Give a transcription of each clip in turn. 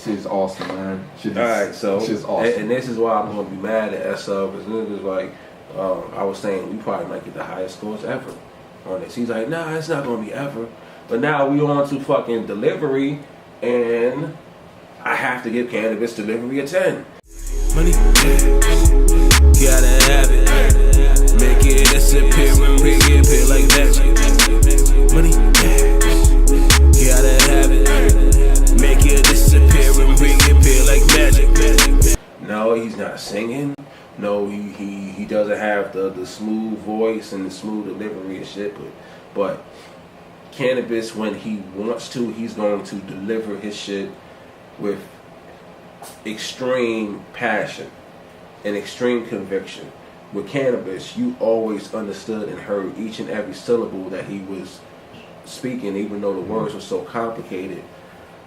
Shit's awesome, man. Alright, so shit's awesome. and this is why I'm gonna be mad at SL, because niggas like I was saying we probably might get the highest scores ever on this. He's like, nah, it's not gonna be ever. But now we on to fucking delivery, and I have to give Canibus delivery a 10. Money, gotta have it. Make it disappear and bring it appear like magic. Money, gotta have it. Make it disappear and bring it appear like magic. No, he's not singing. No, he doesn't have the smooth voice and the smooth delivery and shit. But Canibus, when he wants to, he's going to deliver his shit with extreme passion and extreme conviction. With Canibus, you always understood and heard each and every syllable that he was speaking, even though the words were so complicated.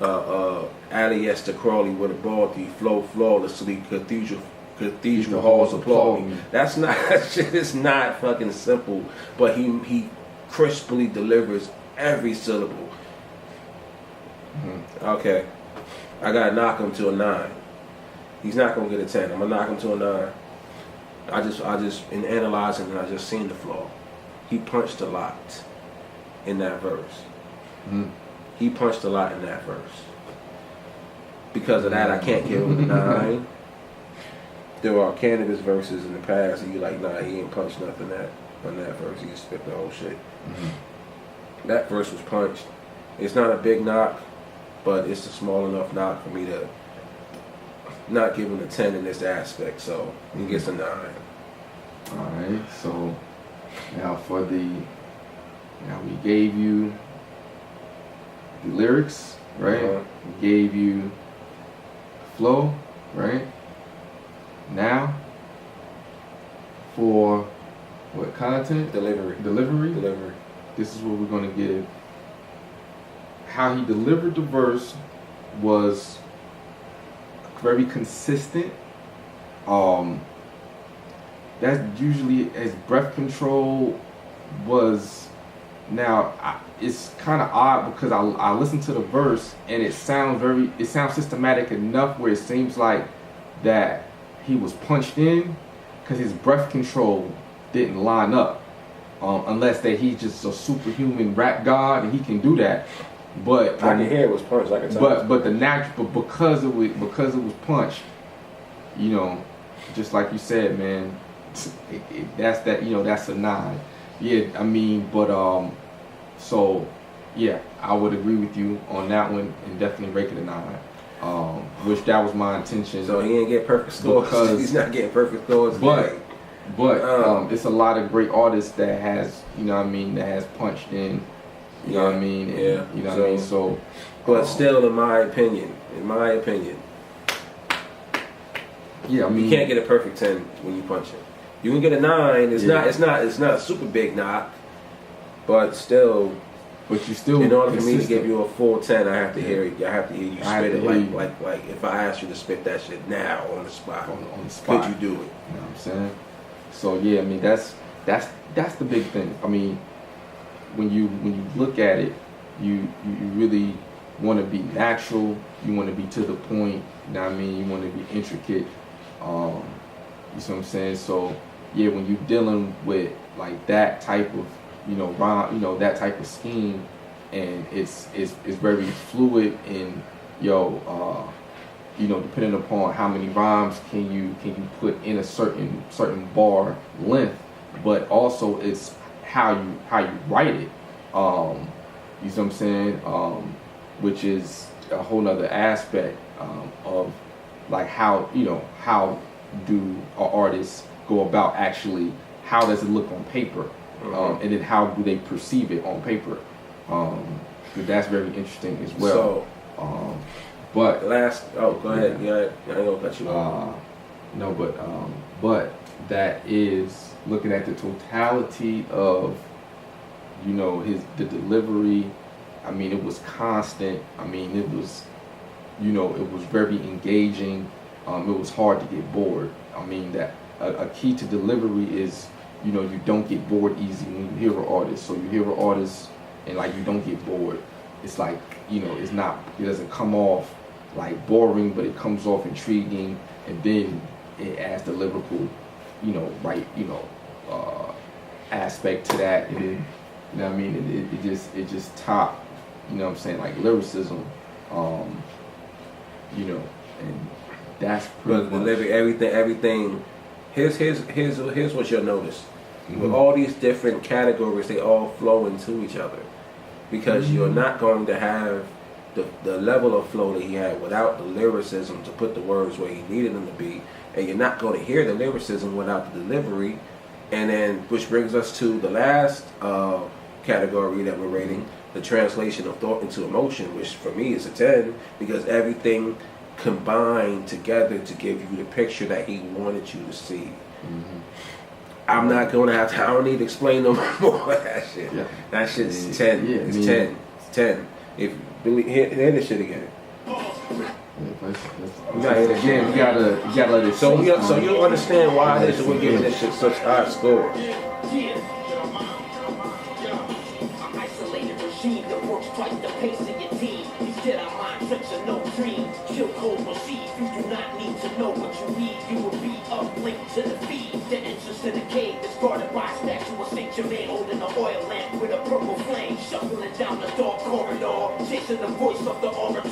Alias Crawley would have brought the flow flawlessly, cathedral halls applaud. That's not, that shit is not fucking simple, but he crisply delivers every syllable. Okay, I gotta knock him to a 9. He's not gonna get a 10. I'm gonna knock him to a 9. I just in analyzing it, I just seen the flaw. He punched a lot in that verse. He punched a lot in that verse. Because of that, I can't give him a 9. There are Canibus verses in the past, and you're like, nah, he ain't punched nothing on that verse. He just spit the whole shit. That verse was punched. It's not a big knock, but it's a small enough knock for me to not give him a 10 in this aspect. So he gets a 9. Alright, so now we gave you the lyrics, right? We gave you flow, right? Now for what content? Delivery. This is what we're gonna give. How he delivered the verse was very consistent. That's usually as breath control was. Now it's kind of odd because I listened to the verse and it sounds systematic enough where it seems like that he was punched in because his breath control didn't line up, unless that he's just a superhuman rap god and he can do that. But I can hear it was punched. I can tell. But the natural, but because it was punched, you know, just like you said, man, that's a 9. Yeah, I mean, but so yeah, I would agree with you on that one and definitely rate it a 9. Which that was my intention. So he didn't get perfect scores because he's not getting perfect scores. But it's a lot of great artists that has, you know what I mean, that has punched in. You know what I mean? And, yeah. You know what I mean? So, but still, in my opinion, yeah, I mean, you can't get a perfect 10 when you punch it. You can get a 9. It's not a super big knock, but still. But you still. In order for me to give you a full 10, I have to hear it. I have to hear you spit it like if I asked you to spit that shit now on the spot. On the spot. Could you do it? You know what I'm saying? So yeah, I mean that's the big thing. I mean, when you look at it, you really want to be natural. You want to be to the point. You know what I mean? You want to be intricate. You know what I'm saying? So yeah, when you're dealing with like that type of rhyme, that type of scheme, and it's very fluid and depending upon how many rhymes can you put in a certain bar length, but also it's how you write it. You know what I'm saying? Which is a whole nother aspect of like how do artists go about actually, how does it look on paper, and then how do they perceive it on paper? But that's very interesting as well. So, but go ahead. Yeah, I ain't gonna cut you off. No, but that is looking at the totality of the delivery. I mean, it was constant. I mean, it was very engaging. It was hard to get bored. I mean, that a key to delivery is, you don't get bored easy when you hear an artist. So you hear an artist and like you don't get bored. It's like, it doesn't come off like boring, but it comes off intriguing, and then it adds the lyrical, aspect to that, and then, you know what I mean, it just top, you know what I'm saying, like lyricism, and that's pretty But the much. lyric, everything. Here's what you'll notice. Mm-hmm. With all these different categories, they all flow into each other, because you're not going to have the level of flow that he had without the lyricism to put the words where he needed them to be, and you're not going to hear the lyricism without the delivery. And then, which brings us to the last category that we're rating, the translation of thought into emotion, which for me is a 10, because everything combined together to give you the picture that he wanted you to see. Mm-hmm. I'm not going to have to, I don't need to explain no more of that shit. Yeah. That shit's 10. Yeah, It's 10. It's 10. If hear this shit again. You gotta let it. So you'll understand why this we're giving this shit such high score. I'm isolated regime that works twice the pace of your team. These Jedi mind tricks are no dream. Chill cold receive. You do not need to know what you need. You will be uplinked to the feed. The entrance to the cave is guarded by a statue of Saint Germain holding an oil lamp with a purple flame. Shuffling down the dark corridor, chasing the voice of the orator.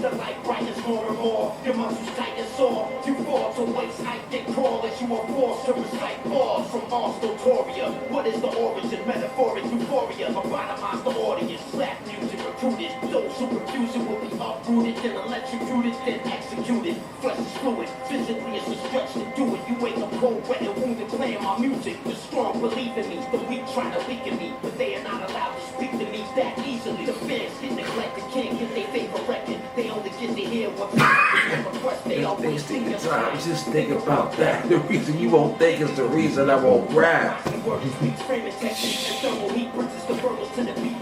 The light brightens more and more. Your muscles tight and sore. You fall to waist height and crawl as you are forced to recite bars from Arstotoria. What is the origin? Metaphoric euphoria. Lobotomize the audience. Slap music recruited. Those who refuse it will be uprooted, then electrocuted, then executed. Flesh is fluid. Physically it's a stretch to do it. You wake up cold, wet and wounded playing my music. The strong believe in me. The weak trying to weaken me. But they are not allowed to speak to me that easily. The fans get neglected. Can't get their favorite record. They only get to hear what's request. They always think of time. Just think about that. The reason you won't think is the reason I won't grab.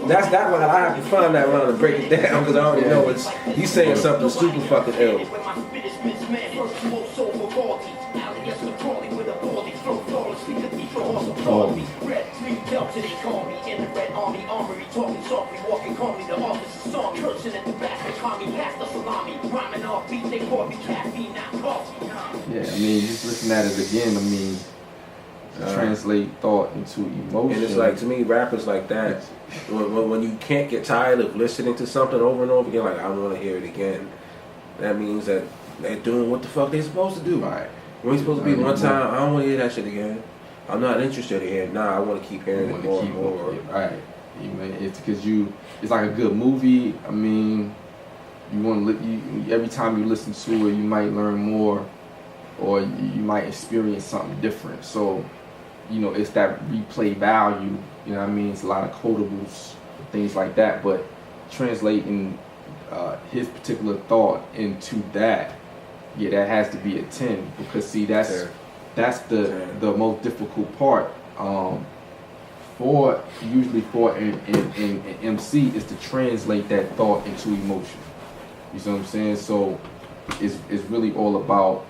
That's that one. I have to find that one to break it down, because I already know he's saying something super fucking ill. They call me in the red army armory, talking softly, walking calmly. The officer saw me, cursing at the back. They call me past the salami, rhyming off beat. They call me caffeine, not coffee. Yeah, I mean, just listen at it again. I mean, translate thought into emotion. And it's like, to me, rappers like that, when you can't get tired of listening to something over and over again, like, I want to hear it again, that means that they're doing what the fuck they're supposed to do. Right. When you're supposed to be one time, I don't want to hear that shit again. I'm not interested in hearing. Nah, I want to keep hearing it more and more. Right. It's because it's like a good movie. I mean, you want to every time you listen to it, you might learn more, or you might experience something different. So, it's that replay value. You know what I mean? It's a lot of quotables, things like that. But translating his particular thought into that, that has to be a 10, because see, that's the most difficult part usually for an MC, is to translate that thought into emotion. You see what I'm saying? So it's really all about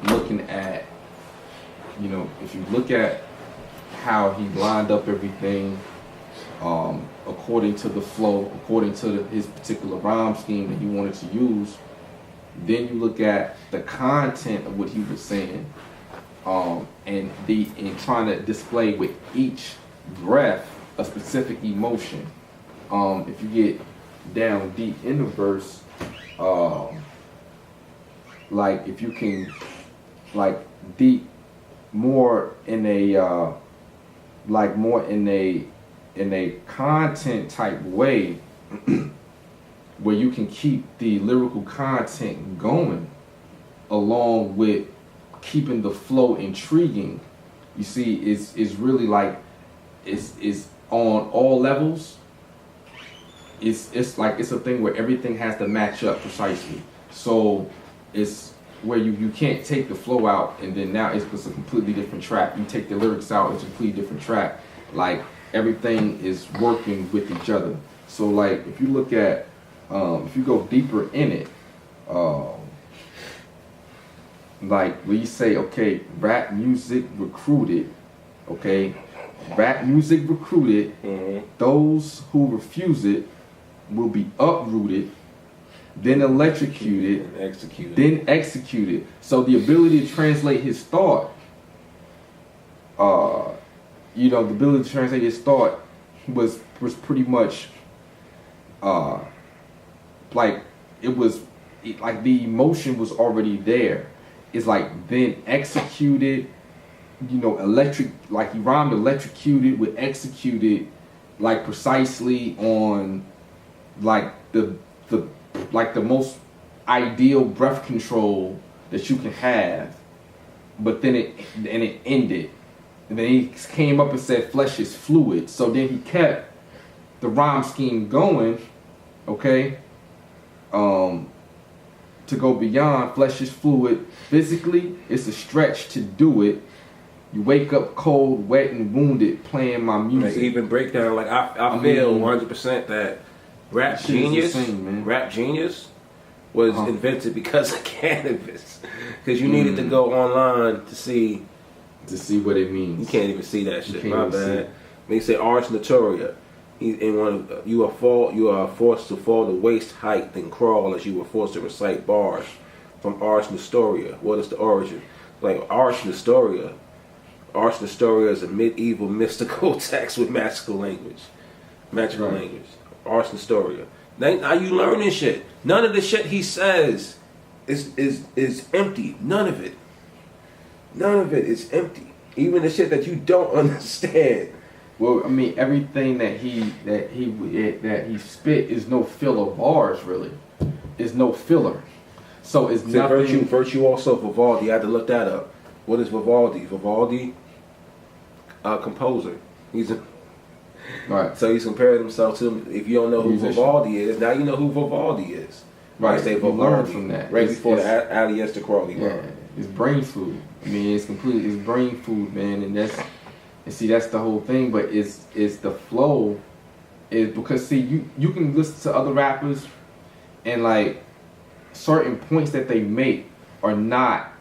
looking at, if you look at how he lined up everything according to the flow, according to his particular rhyme scheme that he wanted to use, then you look at the content of what he was saying, and trying to display with each breath a specific emotion. If you get down deep in the verse, like if you can, like deep more in a in a content type way, where you can keep the lyrical content going along with keeping the flow intriguing. You see, it's really like it's on all levels. It's like it's a thing where everything has to match up precisely. So it's where you can't take the flow out and then now it's a completely different track. You take the lyrics out, it's a completely different track. Like everything is working with each other. So like if you look at if you go deeper in it, like when you say, okay, rap music recruited, okay, rap music recruited, those who refuse it will be uprooted, then electrocuted, then executed. So the ability to translate his thought, the ability to translate his thought was pretty much, like the emotion was already there. It's like then executed, like he rhymed electrocuted with executed, like precisely on, like the most ideal breath control that you can have, but then it ended, and then he came up and said flesh is fluid. So then he kept the rhyme scheme going, okay, to go beyond flesh is fluid. Physically, it's a stretch to do it. You wake up cold, wet, and wounded playing my music. Like even breakdown, like I feel 100% that Rap Genius was invented because of Canibus. Because you needed to go online to see what it means. You can't even see that shit. My bad. They say Ars Notoria. You are forced to fall to waist height and crawl as you were forced to recite bars from Ars Notoria. What is the origin? Like Ars Notoria. Ars Notoria is a medieval mystical text with magical language. Language. Ars Notoria. Now you learning shit. None of the shit he says is empty. None of it. None of it is empty. Even the shit that you don't understand. Well, I mean, everything that he spit is no filler bars, really. It's no filler. So it's nothing. Virtuoso Vivaldi. I had to look that up. What is Vivaldi? Vivaldi, composer. He's a right. So he's compared himself to. If you don't know who Vivaldi is, now you know who Vivaldi is. Right. I say Vivaldi. Learn from that. Right before the Aleister Crowley. Yeah. It's brain food. I mean, it's brain food, man, and that's the whole thing. But it's the flow, is because you can listen to other rappers, and like certain points that they make are not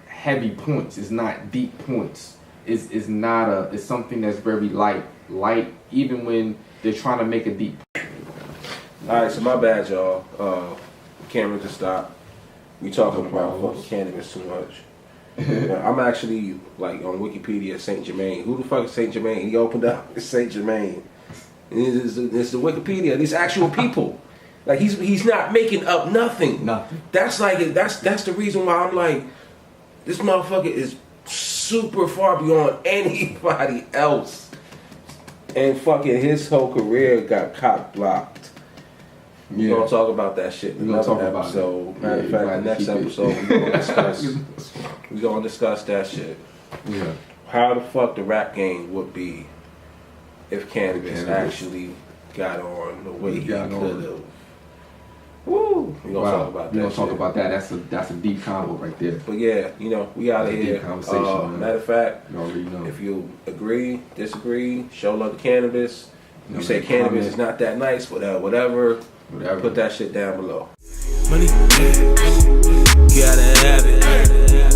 heavy points. It's not deep points. It's something that's very light, even when they're trying to make a deep. All right, so my bad, y'all. Camera just stopped. We talking about fucking Canibus too much. I'm actually like on Wikipedia Saint Germain. Who the fuck is Saint Germain? He opened up. It's Saint Germain. It's the Wikipedia. These actual people. Like he's not making up nothing. Nothing. That's the reason why I'm like, this motherfucker is super far beyond anybody else. And fucking his whole career got cock blocked. We're gonna talk about that shit in another episode. Matter of fact, the next episode we're gonna discuss that shit. Yeah. How the fuck the rap game would be if Canibus actually got on the way he could have. Woo! We're gonna talk about that. We're gonna talk about that. That's a deep combo right there. But yeah, we out of here. Deep conversation, matter of fact, you already know. If you agree, disagree, show love to Canibus. You say Canibus is not that nice, whatever. Put that shit down below. Money, gotta have it.